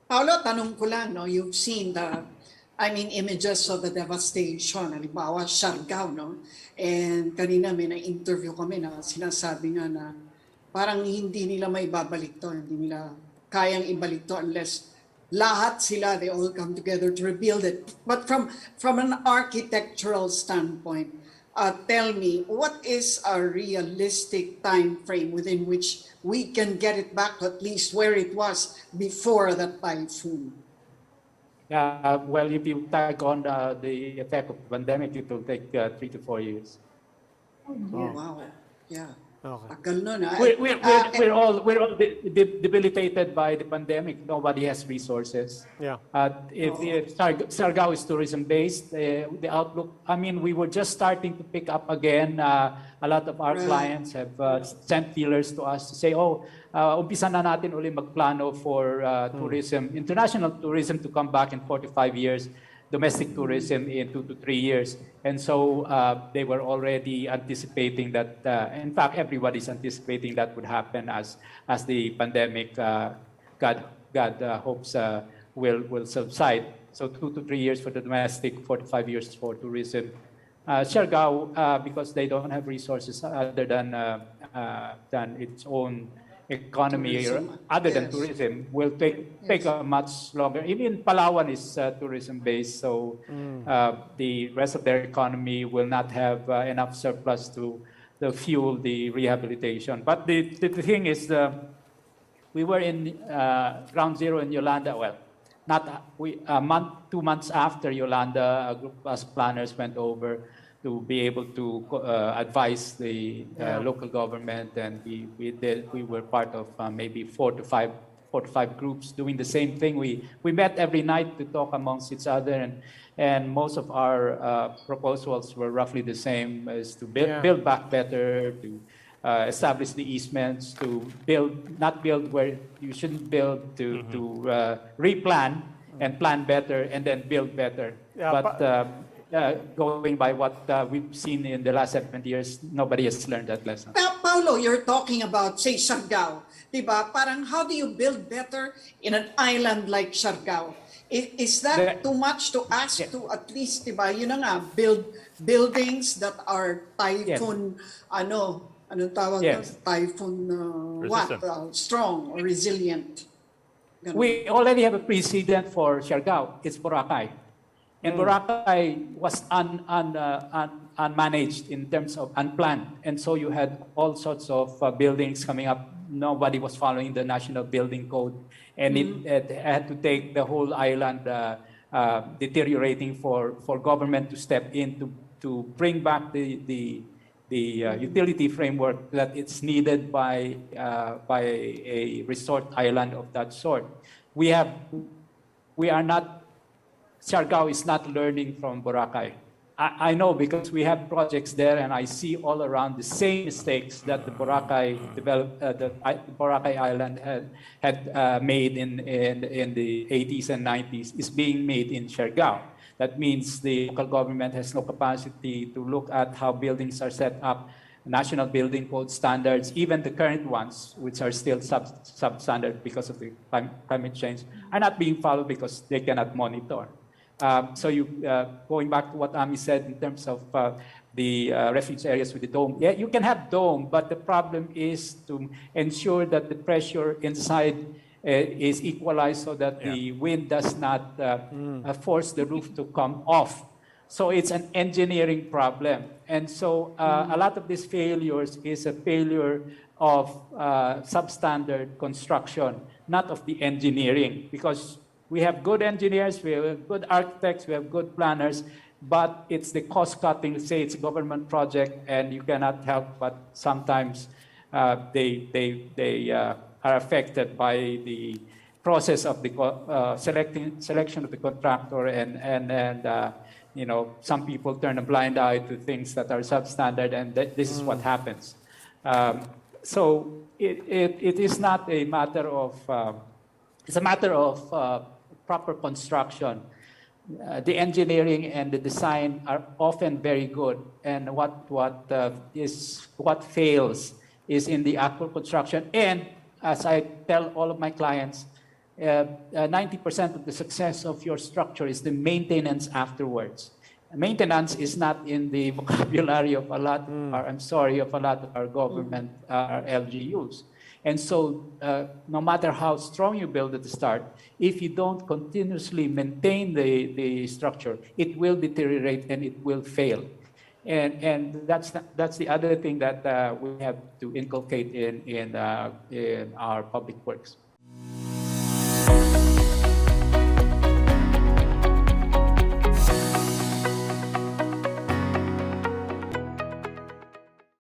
Paolo, tanong ko lang, no? You've seen images of the devastation, halimbawa, Siargao, no? And kanina may na-interview kami na sinasabi nga na parang hindi nila may babalik to, hindi nila kayang ibalik to unless lahat sila, they all come together to rebuild it. But from an architectural standpoint, tell me, what is a realistic time frame within which we can get it back to at least where it was before the typhoon? Well, if you tag on the effect of the pandemic, it will take 3 to 4 years. Oh, wow. Yeah. Okay. Tagal nun, ah. We're all debilitated by the pandemic. Nobody has resources. Yeah. If Siargao is tourism based, the outlook. I mean, we were just starting to pick up again. A lot of our clients have sent feelers to us to say, umpisa na natin uli magplano for tourism, international tourism to come back in 4 to 5 years. Domestic tourism in 2 to 3 years. And so they were already anticipating that, in fact, everybody's anticipating that would happen as the pandemic, God hopes, will subside. So 2 to 3 years for the domestic, 4 to 5 years for tourism. Siargao, because they don't have resources other than its own economy, tourism, other than tourism, will take a much longer. Even Palawan is tourism based, so the rest of their economy will not have enough surplus to fuel the rehabilitation. But the thing is, we were in ground zero in Yolanda. Well, a month, 2 months after Yolanda, a group of us planners went over to be able to advise the local government, and we were part of maybe 4 to 5 groups doing the same thing. We met every night to talk amongst each other, and most of our proposals were roughly the same, as to build back better, to establish the easements, to not build where you shouldn't build, to replan and plan better, and then build better. Going by what we've seen in the last 70 years, nobody has learned that lesson. Paulo, you're talking about, say, Siargao. Diba? Parang how do you build better in an island like Siargao? Is that too much to ask to at least, diba, yun na nga, build buildings that are typhoon, anong tawag typhoon, strong or resilient? Ganun. We already have a precedent for Siargao. It's Boracay. And Boracay was unmanaged in terms of unplanned. And so you had all sorts of buildings coming up. Nobody was following the National Building Code. And it had to take the whole island deteriorating for government to step in to bring back the utility framework that it's needed by a resort island of that sort. Siargao is not learning from Boracay. I know, because we have projects there, and I see all around the same mistakes that the Boracay Boracay Island had made in the 80s and 90s is being made in Siargao. That means the local government has no capacity to look at how buildings are set up. National Building Code standards, even the current ones, which are still substandard because of the climate change, are not being followed because they cannot monitor. Going back to what Ami said in terms of the refuge areas with the dome, you can have dome, but the problem is to ensure that the pressure inside is equalized so that the wind does not force the roof to come off. So it's an engineering problem. And so a lot of these failures is a failure of substandard construction, not of the engineering, because we have good engineers, we have good architects, we have good planners, but it's the cost cutting. Say it's a government project, and you cannot help but sometimes they are affected by the process of the selection of the contractor, and some people turn a blind eye to things that are substandard, and this is what happens. So it is not a matter of it's a matter of proper construction. The engineering and the design are often very good, and what fails is in the actual construction. And as I tell all of my clients, 90% of the success of your structure is the maintenance afterwards. Maintenance is not in the vocabulary of a lot, of a lot of our government, our LGUs. And so, no matter how strong you build at the start, if you don't continuously maintain the structure, it will deteriorate and it will fail. And that's the other thing that we have to inculcate in our public works.